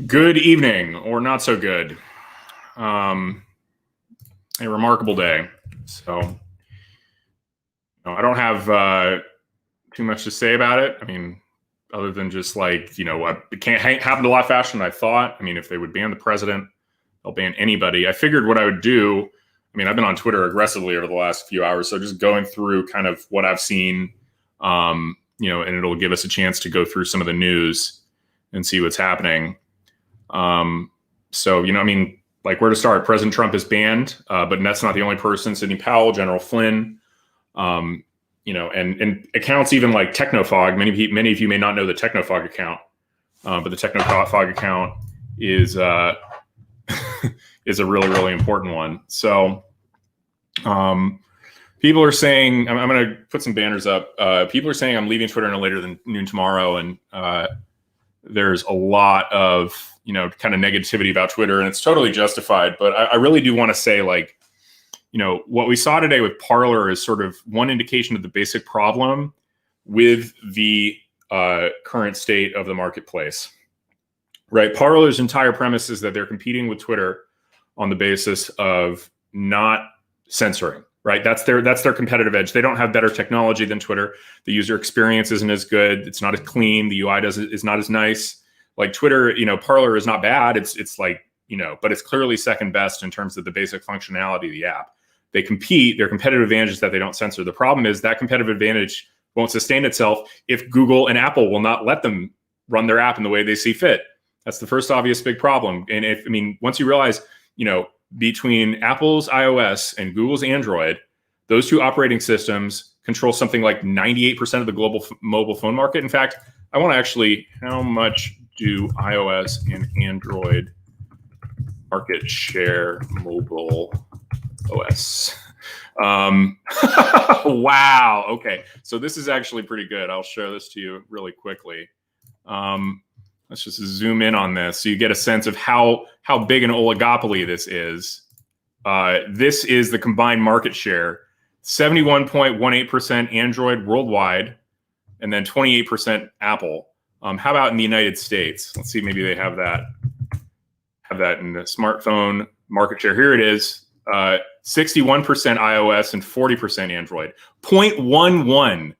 Good evening, or not so good. A remarkable day. So, I don't have too much to say about it. I mean, other than just like, it can't happen a lot faster than I thought. I mean, if they would ban the president, they'll ban anybody. I figured what I would do. I mean, I've been on Twitter aggressively over the last few hours, so just going through kind of what I've seen, and it'll give us a chance to go through some of the news and see what's happening. So, like where to start? President Trump is banned, but that's not the only person. Sidney Powell, General Flynn, and accounts even like Technofog. Many of you may not know the Technofog account, but the Technofog account is is a really, really important one. So, people are saying, I'm going to put some banners up. People are saying I'm leaving Twitter no later than noon tomorrow, and there's a lot of kind of negativity about Twitter, and it's totally justified. But I really do want to say, like, what we saw today with Parler is sort of one indication of the basic problem with the current state of the marketplace, right? Parler's entire premise is that they're competing with Twitter on the basis of not censoring, right? That's their competitive edge. They don't have better technology than Twitter. The user experience isn't as good. It's not as clean. The UI is not as nice. Like Twitter, Parler is not bad. It's like, but it's clearly second best in terms of the basic functionality of the app. They compete. Their competitive advantage is that they don't censor. The problem is that competitive advantage won't sustain itself if Google and Apple will not let them run their app in the way they see fit. That's the first obvious big problem. And once you realize, between Apple's iOS and Google's Android, those two operating systems control something like 98% of the global mobile phone market. In fact, I want to actually, how much do iOS and Android market share mobile OS? Wow. Okay. So this is actually pretty good. I'll show this to you really quickly. Let's just zoom in on this so you get a sense of how big an oligopoly this is. This is the combined market share, 71.18% Android worldwide, and then 28% Apple. How about in the United States? Let's see, maybe they have that in the smartphone market share. Here it is, 61% iOS and 40% Android. 0.11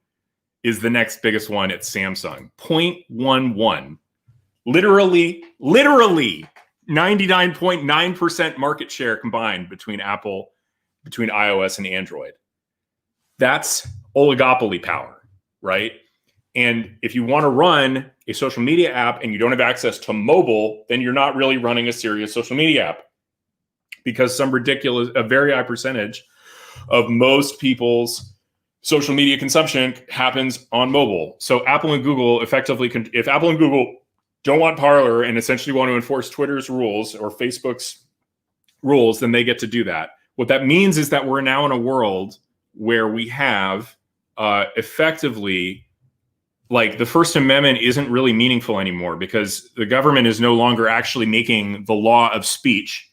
is the next biggest one at Samsung. 0.11. Literally 99.9% market share combined between iOS and Android. That's oligopoly power, right? And if you want to run a social media app and you don't have access to mobile, then you're not really running a serious social media app, because a very high percentage of most people's social media consumption happens on mobile. So Apple and Google effectively, if Apple and Google don't want Parler and essentially want to enforce Twitter's rules or Facebook's rules, then they get to do that. What that means is that we're now in a world where we have effectively, like, the First Amendment isn't really meaningful anymore, because the government is no longer actually making the law of speech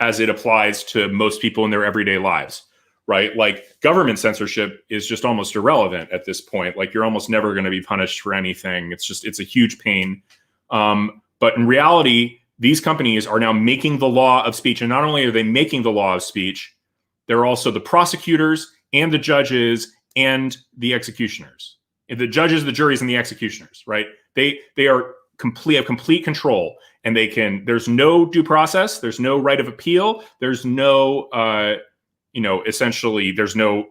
as it applies to most people in their everyday lives, right? Like, government censorship is just almost irrelevant at this point. Like, you're almost never going to be punished for anything. It's a huge pain. But in reality, these companies are now making the law of speech. And not only are they making the law of speech, they're also the prosecutors and the judges and the executioners. The judges, the juries, and the executioners, right? They have complete control, and there's no due process, there's no right of appeal, there's no essentially there's no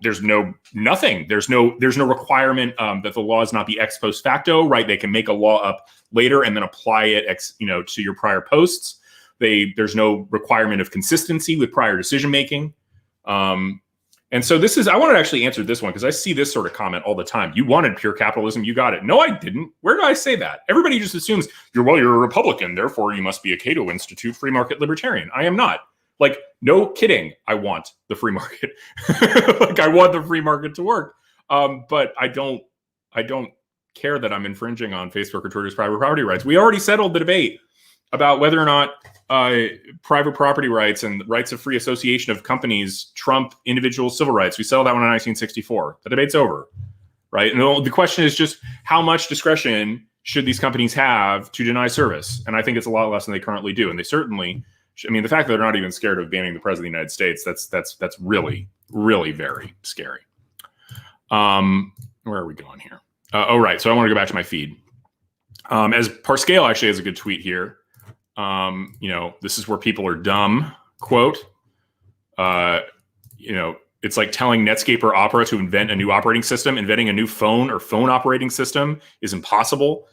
nothing. There's no requirement that the laws not be ex post facto, right? They can make a law up later and then apply it to your prior posts. There's no requirement of consistency with prior decision making. And so I wanted to actually answer this one, because I see this sort of comment all the time. You wanted pure capitalism, you got it. No, I didn't. Where did I say that? Everybody just assumes you're a Republican, therefore you must be a Cato Institute free market libertarian. I am not. Like, no kidding. I want the free market. Like, I want the free market to work. But I don't care that I'm infringing on Facebook or Twitter's private property rights. We already settled the debate about whether or not private property rights and rights of free association of companies trump individual civil rights. We settled that one in 1964. The debate's over, right? And the question is just how much discretion should these companies have to deny service? And I think it's a lot less than they currently do. And they certainly, I mean, the fact that they're not even scared of banning the president of the United States, that's really, really very scary. Where are we going here? Right. So I want to go back to my feed. As Parscale actually has a good tweet here. This is where people are dumb, quote. It's like telling Netscape or Opera to invent a new operating system. Inventing a new phone or phone operating system is impossible.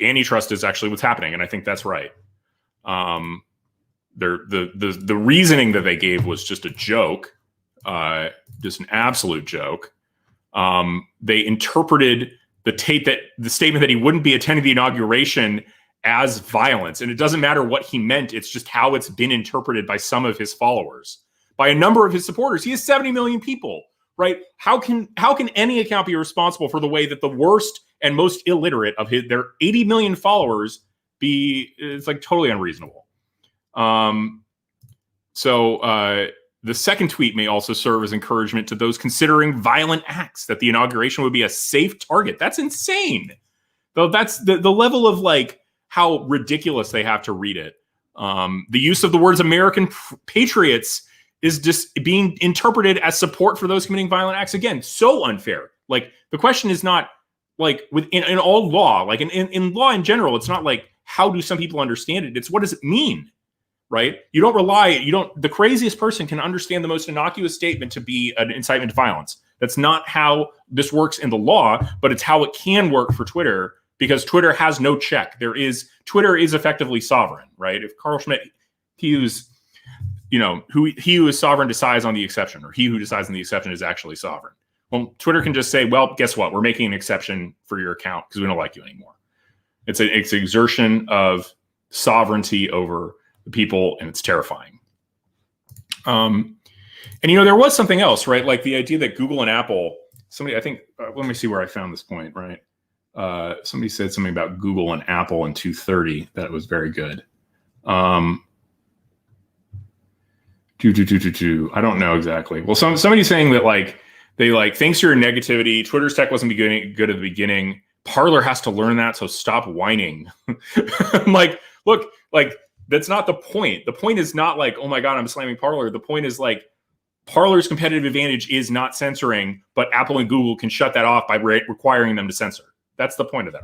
Antitrust is actually what's happening, and I think that's right. The reasoning that they gave was just a joke, just an absolute joke. They interpreted the statement that he wouldn't be attending the inauguration as violence, and it doesn't matter what he meant. It's just how it's been interpreted by some of his followers, by a number of his supporters. He has 70 million people, right? How can any account be responsible for the way that the worst and most illiterate of their 80 million followers be? It's like totally unreasonable. The second tweet may also serve as encouragement to those considering violent acts, that the inauguration would be a safe target. That's insane. Though that's the level of like how ridiculous they have to read it. The use of the words American patriots is just being interpreted as support for those committing violent acts. Again, so unfair. Like, the question is not like in all law, like in law in general, it's not like how do some people understand it? It's what does it mean? Right? The craziest person can understand the most innocuous statement to be an incitement to violence. That's not how this works in the law, but it's how it can work for Twitter, because Twitter has no check. Twitter is effectively sovereign, right? If Carl Schmitt, he who is sovereign decides on the exception, or he who decides on the exception is actually sovereign. Well, Twitter can just say, well, guess what? We're making an exception for your account because we don't like you anymore. It's an exertion of sovereignty over the people, and it's terrifying. And there was something else, right? Like the idea that Google and Apple, somebody, I think, let me see where I found this point, right? Somebody said something about Google and Apple in 230 that was very good. I don't know exactly. Well, somebody's saying that like they like, thanks to your negativity, Twitter's tech wasn't good at the beginning. Parler has to learn that, so stop whining. I'm like, look, like, that's not the point. The point is not like, oh my God, I'm slamming Parler. The point is like, Parler's competitive advantage is not censoring, but Apple and Google can shut that off by requiring them to censor. That's the point of that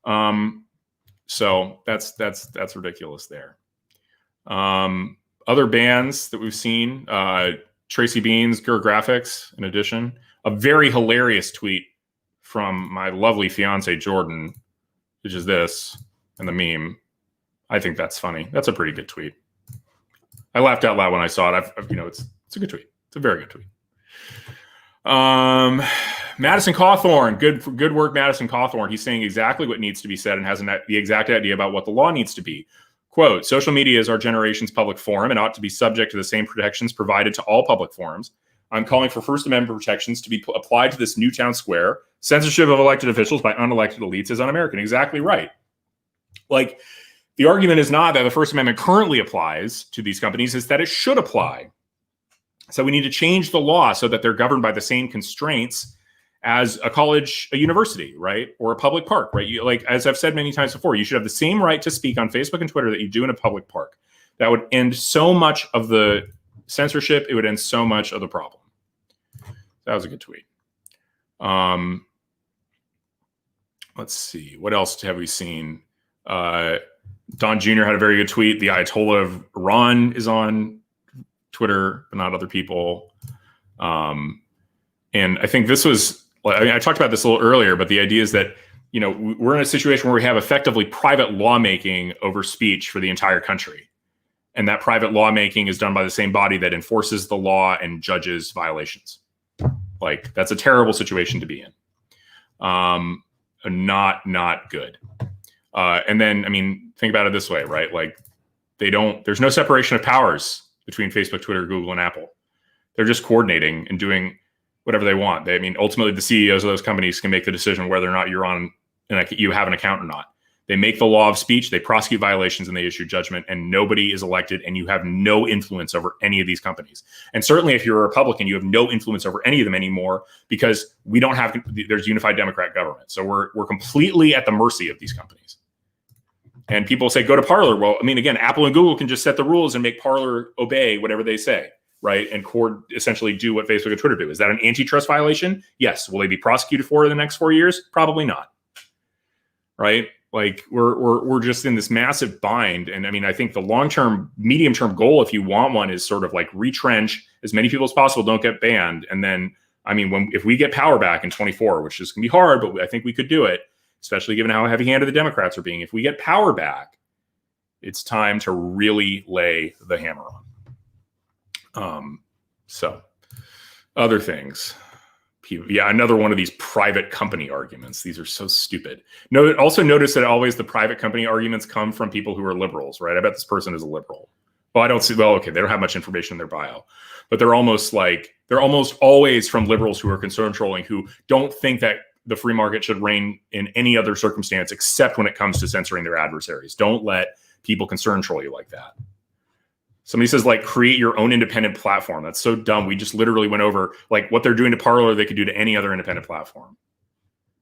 argument. So that's ridiculous there. Other bans that we've seen, Tracy Bean's Gur Graphics, in addition, a very hilarious tweet from my lovely fiance, Jordan, which is this, and the meme. I think that's funny. That's a pretty good tweet. I laughed out loud when I saw it. It's a good tweet. It's a very good tweet. Madison Cawthorn, good work, Madison Cawthorn. He's saying exactly what needs to be said and has the exact idea about what the law needs to be. Quote, social media is our generation's public forum and ought to be subject to the same protections provided to all public forums. I'm calling for First Amendment protections to be applied to this new town square. Censorship of elected officials by unelected elites is un-American. Exactly right. Like, the argument is not that the First Amendment currently applies to these companies, it's that it should apply. So we need to change the law so that they're governed by the same constraints as a college, a university, right? Or a public park, right? Like, as I've said many times before, you should have the same right to speak on Facebook and Twitter that you do in a public park. That would end so much of the censorship. It would end so much of the problem. That was a good tweet. Let's see. What else have we seen? Don Jr. had a very good tweet. The Ayatollah of Iran is on Twitter, but not other people. And I think this was, I talked about this a little earlier, but the idea is that, we're in a situation where we have effectively private lawmaking over speech for the entire country. And that private lawmaking is done by the same body that enforces the law and judges violations. Like, that's a terrible situation to be in. Not good. And then, think about it this way, right? Like, there's no separation of powers between Facebook, Twitter, Google, and Apple. They're just coordinating and doing whatever they want. Ultimately, the CEOs of those companies can make the decision whether or not you're on and you have an account or not. They make the law of speech, they prosecute violations, and they issue judgment, and nobody is elected, and you have no influence over any of these companies. And certainly if you're a Republican, you have no influence over any of them anymore, because we don't have, there's unified Democrat government. So we're completely at the mercy of these companies. And people say, go to Parler. Well, I mean, again, Apple and Google can just set the rules and make Parler obey whatever they say, right? And essentially do what Facebook and Twitter do. Is that an antitrust violation? Yes. Will they be prosecuted for it in the next 4 years? Probably not. Right? Like we're just in this massive bind. And I mean, I think the long-term, medium-term goal, if you want one, is sort of like retrench as many people as possible, don't get banned. And then, I mean, if we get power back in 24, which is going to be hard, but I think we could do it, especially given how heavy-handed the Democrats are being. If we get power back, it's time to really lay the hammer on. So other things. Yeah, another one of these private company arguments. These are so stupid. Also notice that always the private company arguments come from people who are liberals, right? I bet this person is a liberal. Well, I don't see, well, okay, they don't have much information in their bio, but they're almost always from liberals who are concern trolling, who don't think that the free market should reign in any other circumstance except when it comes to censoring their adversaries. Don't let people concern troll you like that. Somebody says, like, create your own independent platform. That's so dumb. We just literally went over, like, what they're doing to Parler, they could do to any other independent platform.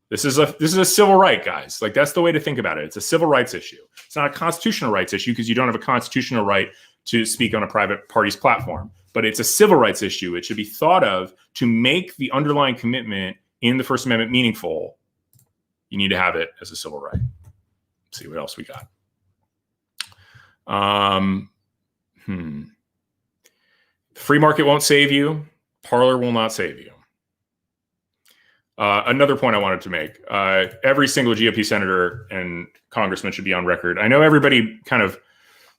This is a civil right, guys. Like, that's the way to think about it. It's a civil rights issue. It's not a constitutional rights issue because you don't have a constitutional right to speak on a private party's platform. But it's a civil rights issue. It should be thought of to make the underlying commitment in the First Amendment meaningful. You need to have it as a civil right. Let's see what else we got. The free market won't save you. Parler will not save you. Another point I wanted to make. Every single GOP senator and congressman should be on record. I know everybody kind of,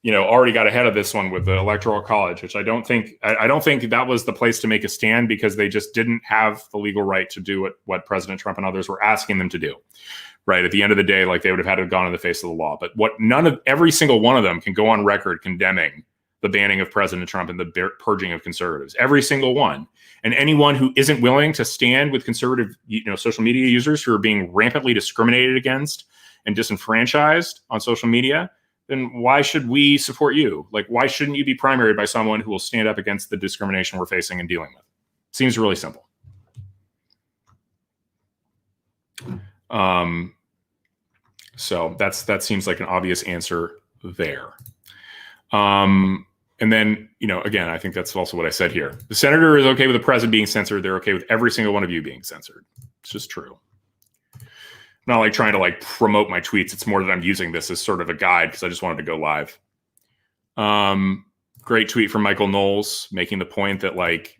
already got ahead of this one with the Electoral College, which I don't think that was the place to make a stand, because they just didn't have the legal right to do what President Trump and others were asking them to do. Right. At the end of the day, like, they would have had to have gone in the face of the law. But every single one of them can go on record condemning the banning of President Trump and the purging of conservatives, every single one. And anyone who isn't willing to stand with conservative, social media users who are being rampantly discriminated against and disenfranchised on social media, then why should we support you? Like, why shouldn't you be primaried by someone who will stand up against the discrimination we're facing and dealing with? Seems really simple. So that seems like an obvious answer there. And then, again, I think that's also what I said here. The senator is okay with the president being censored. They're okay with every single one of you being censored. It's just true. I'm not like trying to like promote my tweets. It's more that I'm using this as sort of a guide because I just wanted to go live. Great tweet from Michael Knowles making the point that, like,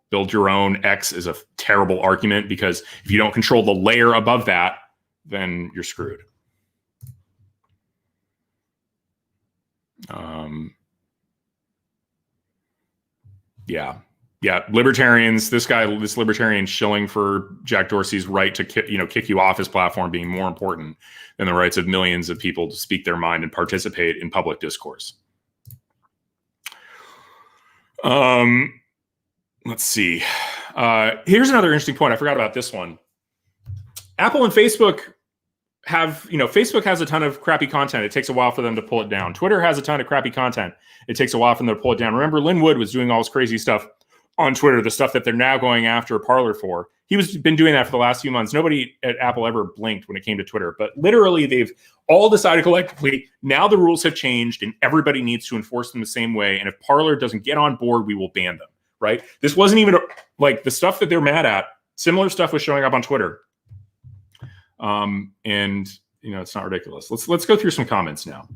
build your own X is a terrible argument, because if you don't control the layer above that, then you're screwed. Yeah. Libertarians, this libertarian shilling for Jack Dorsey's right to kick you off his platform being more important than the rights of millions of people to speak their mind and participate in public discourse. Let's see. Here's another interesting point. I forgot about this one. Apple and Facebook have, Facebook has a ton of crappy content. It takes a while for them to pull it down. Twitter has a ton of crappy content. It takes a while for them to pull it down. Remember, Lynn Wood was doing all this crazy stuff on Twitter, the stuff that they're now going after Parler for. He was been doing that for the last few months. Nobody at Apple ever blinked when it came to Twitter, but literally they've all decided collectively, now the rules have changed and everybody needs to enforce them the same way. And if Parler doesn't get on board, we will ban them, right? This wasn't even like the stuff that they're mad at. Similar stuff was showing up on Twitter. And it's not ridiculous. Let's go through some comments now.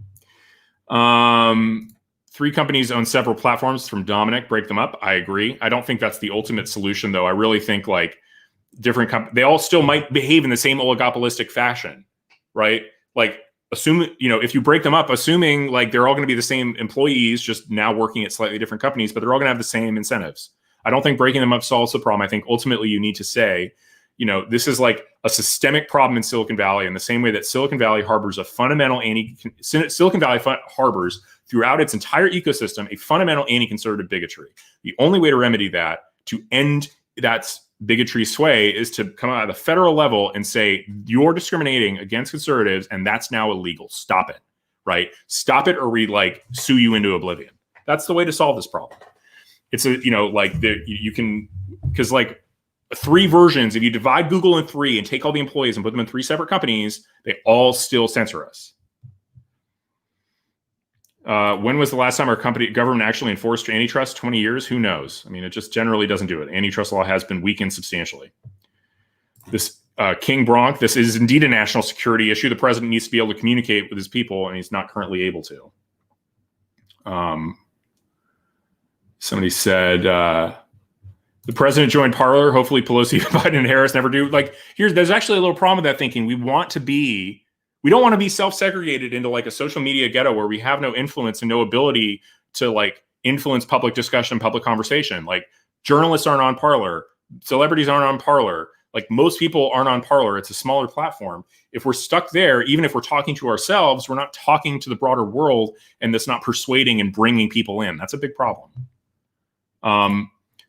3 companies own several platforms from Dominic, break them up. I agree. I don't think that's the ultimate solution, though. I really think like different they all still might behave in the same oligopolistic fashion, right? Like, assume, if you break them up, assuming like they're all going to be the same employees, just now working at slightly different companies, but they're all going to have the same incentives. I don't think breaking them up solves the problem. I think ultimately you need to say, this is like a systemic problem in Silicon Valley, in the same way that Silicon Valley harbors a fundamental Silicon Valley harbors throughout its entire ecosystem a fundamental anti-conservative bigotry. The only way to remedy that, to end that bigotry sway is to come out at the federal level and say, you're discriminating against conservatives and that's now illegal. Stop it, right? Stop it or we like sue you into oblivion. That's the way to solve this problem. It's a, you know, like you can, because like 3 versions, if you divide Google in 3 and take all the employees and put them in 3 separate companies, they all still censor us. When was the last time our government actually enforced antitrust? 20 years? Who knows? I mean, it just generally doesn't do it. Antitrust law has been weakened substantially. This King Bronk, this is indeed a national security issue. The president needs to be able to communicate with his people, and he's not currently able to. Somebody said the president joined Parler. Hopefully Pelosi, Biden, and Harris never do. Like, there's actually a little problem with that thinking. We don't want to be self-segregated into like a social media ghetto where we have no influence and no ability to like influence public discussion, public conversation. Like journalists aren't on Parler, celebrities aren't on Parler. Like most people aren't on Parler. It's a smaller platform. If we're stuck there, even if we're talking to ourselves, we're not talking to the broader world, and that's not persuading and bringing people in. That's a big problem.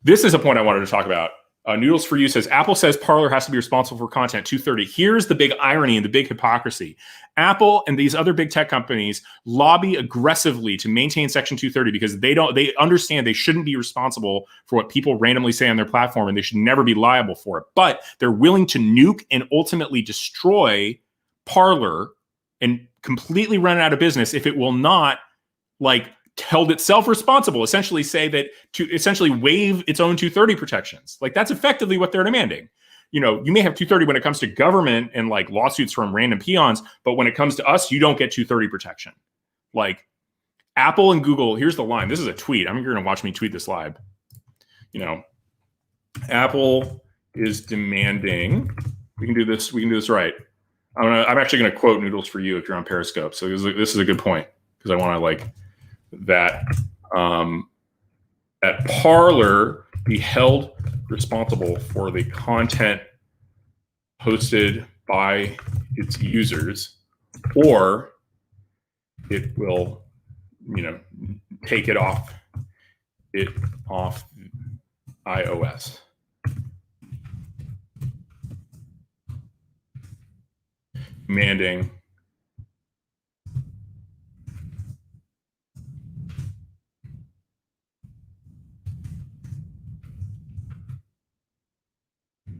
This is a point I wanted to talk about. Noodles for You says, Apple says Parler has to be responsible for content 230. Here's the big irony and the big hypocrisy. Apple and these other big tech companies lobby aggressively to maintain Section 230 because they understand they shouldn't be responsible for what people randomly say on their platform, and they should never be liable for it. But they're willing to nuke and ultimately destroy Parler and completely run it out of business if it will not like held itself responsible, essentially say that to essentially waive its own 230 protections. Like that's effectively what they're demanding. You know, you may have 230 when it comes to government and like lawsuits from random peons, but when it comes to us, you don't get 230 protection. Like Apple and Google, here's the line. This is a tweet. I'm going to watch me tweet this live. You know, Apple is demanding, we can do this right. I'm actually going to quote Noodles for You if you're on Periscope. So this is a good point because I want to like that Parler be held responsible for the content posted by its users, or it will, you know, take it off iOS. Demanding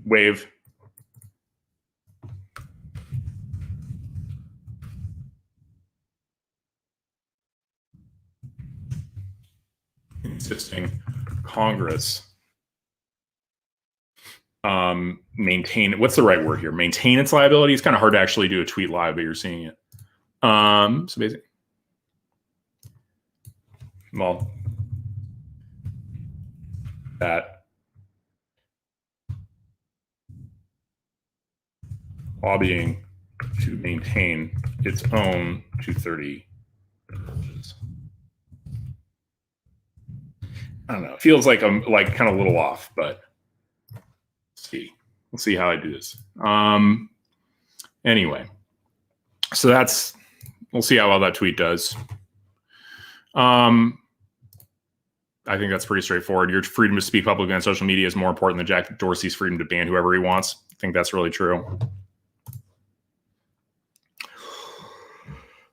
wave insisting Congress maintain, what's the right word here? Maintain its liability. It's kind of hard to actually do a tweet live, but you're seeing it. So basically, well, that lobbying to maintain its own 230 privileges. I don't know. It feels like I'm like kind of a little off, but we'll see how I do this. Anyway, so we'll see how well that tweet does. I think that's pretty straightforward. Your freedom to speak publicly on social media is more important than Jack Dorsey's freedom to ban whoever he wants. I think that's really true.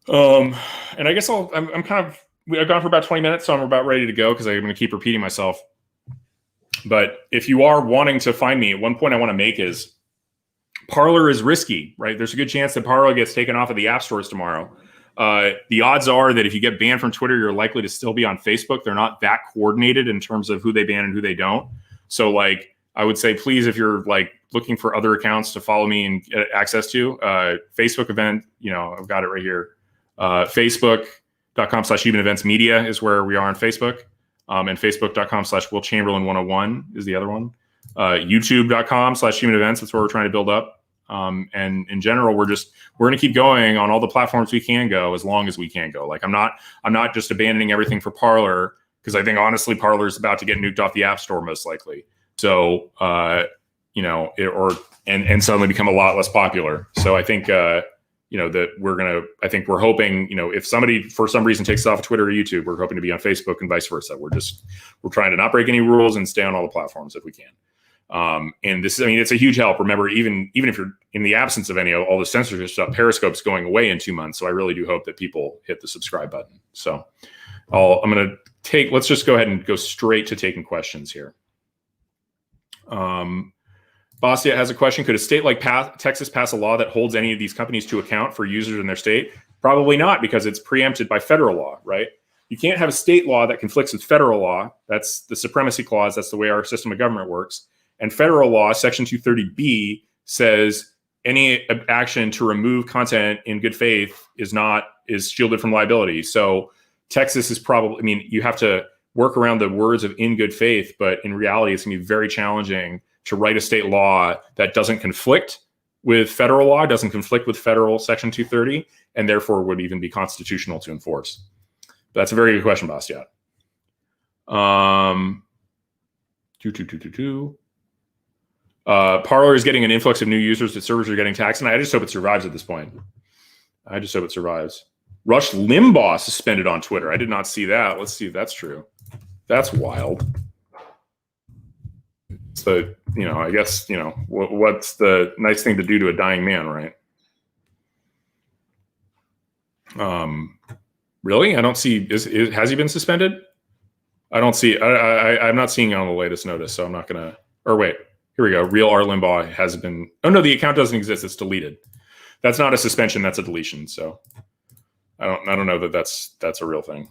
And I guess I've gone for about 20 minutes, so I'm about ready to go because I'm going to keep repeating myself. But if you are wanting to find me, one point I want to make is Parler is risky, right? There's a good chance that Parler gets taken off of the app stores tomorrow. The odds are that if you get banned from Twitter, you're likely to still be on Facebook. They're not that coordinated in terms of who they ban and who they don't. So like, I would say, please, if you're like looking for other accounts to follow me and get access to, Facebook event, you know, I've got it right here. Facebook.com/humanEventsMedia is where we are on Facebook. And Facebook.com/WillChamberlain101 is the other one. YouTube.com/humanEvents. That's where we're trying to build up. And in general, we're going to keep going on all the platforms we can go as long as we can go. Like I'm not just abandoning everything for Parler because I think honestly Parler is about to get nuked off the App Store most likely. So you know, and suddenly become a lot less popular. So I think you know that we're hoping, you know, if somebody for some reason takes us off of Twitter or YouTube, we're hoping to be on Facebook and vice versa. We're trying to not break any rules and stay on all the platforms if we can. And this is, I mean, it's a huge help. Remember, even if you're in the absence of any of all the censorship stuff, Periscope's going away in 2 months. So I really do hope that people hit the subscribe button. So I'm going to let's just go ahead and go straight to taking questions here. Bastia has a question. Could a state like Texas pass a law that holds any of these companies to account for users in their state? Probably not, because it's preempted by federal law, right? You can't have a state law that conflicts with federal law. That's the supremacy clause. That's the way our system of government works. And federal law, Section 230B, says any action to remove content in good faith is shielded from liability. So Texas is probably, I mean, you have to work around the words of in good faith, but in reality, it's going to be very challenging to write a state law that doesn't conflict with federal law, doesn't conflict with federal Section 230, and therefore would even be constitutional to enforce. But that's a very good question, Bastiat. Parler is getting an influx of new users that servers are getting taxed, and I just hope it survives at this point. I just hope it survives. Rush Limbaugh suspended on Twitter. I did not see that. Let's see if that's true. That's wild. So, I guess, what's the nice thing to do to a dying man, right? Really? I don't see, has he been suspended? I don't see, I'm not seeing it on the latest notice, so I'm not going to, or wait, here we go. Real R. Limbaugh has been, oh no, the account doesn't exist. It's deleted. That's not a suspension. That's a deletion. So I don't know that that's a real thing.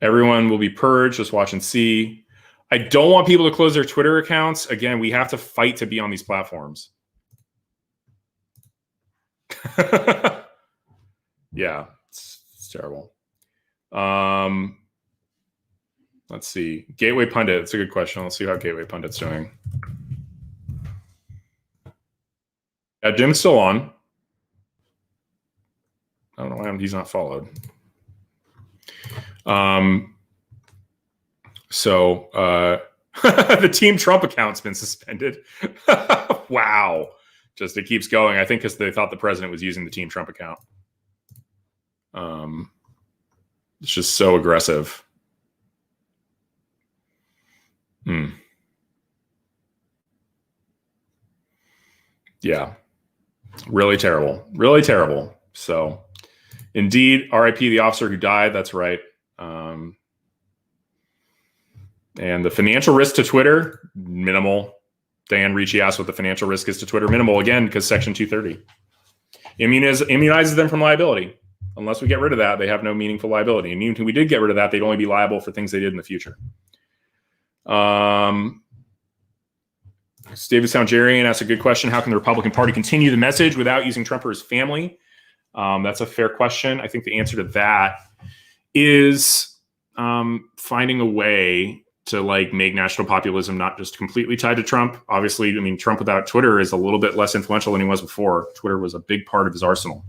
Everyone will be purged. Just watch and see. I don't want people to close their Twitter accounts. Again, we have to fight to be on these platforms. Yeah, it's terrible. Let's see. Gateway Pundit. It's a good question. Let's see how Gateway Pundit's doing. Yeah, Jim's still on. I don't know why he's not followed. The Team Trump account's been suspended. Wow. Just it keeps going. I think because they thought the president was using the Team Trump account. It's just so aggressive. Yeah. Really terrible. Really terrible. So indeed, RIP the officer who died. That's right. And the financial risk to Twitter, minimal. Dan Ricci asked what the financial risk is to Twitter. Minimal, again, because Section 230 immunizes them from liability. Unless we get rid of that, they have no meaningful liability. And even if we did get rid of that, they'd only be liable for things they did in the future. David Soundjarian asks a good question. How can the Republican Party continue the message without using Trump or his family? That's a fair question. I think the answer to that is finding a way to make national populism not just completely tied to Trump. Obviously, I mean, Trump without Twitter is a little bit less influential than he was before. Twitter was a big part of his arsenal.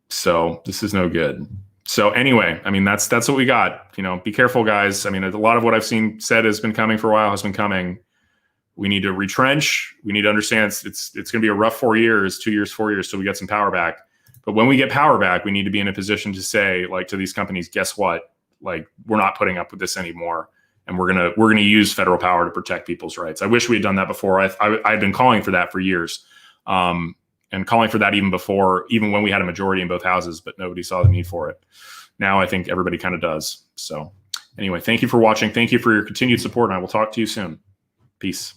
So this is no good. So anyway, I mean, that's what we got. Be careful, guys. I mean, a lot of what I've seen said has been coming for a while, has been coming. We need to retrench. We need to understand it's going to be a rough 4 years, 2 years, 4 years till we get some power back. But when we get power back, we need to be in a position to say, to these companies, guess what? We're not putting up with this anymore, and we're gonna use federal power to protect people's rights. I wish we had done that before. I've been calling for that for years, and calling for that even when we had a majority in both houses, but nobody saw the need for it. Now I think everybody kind of does. So anyway, thank you for watching. Thank you for your continued support, and I will talk to you soon. Peace.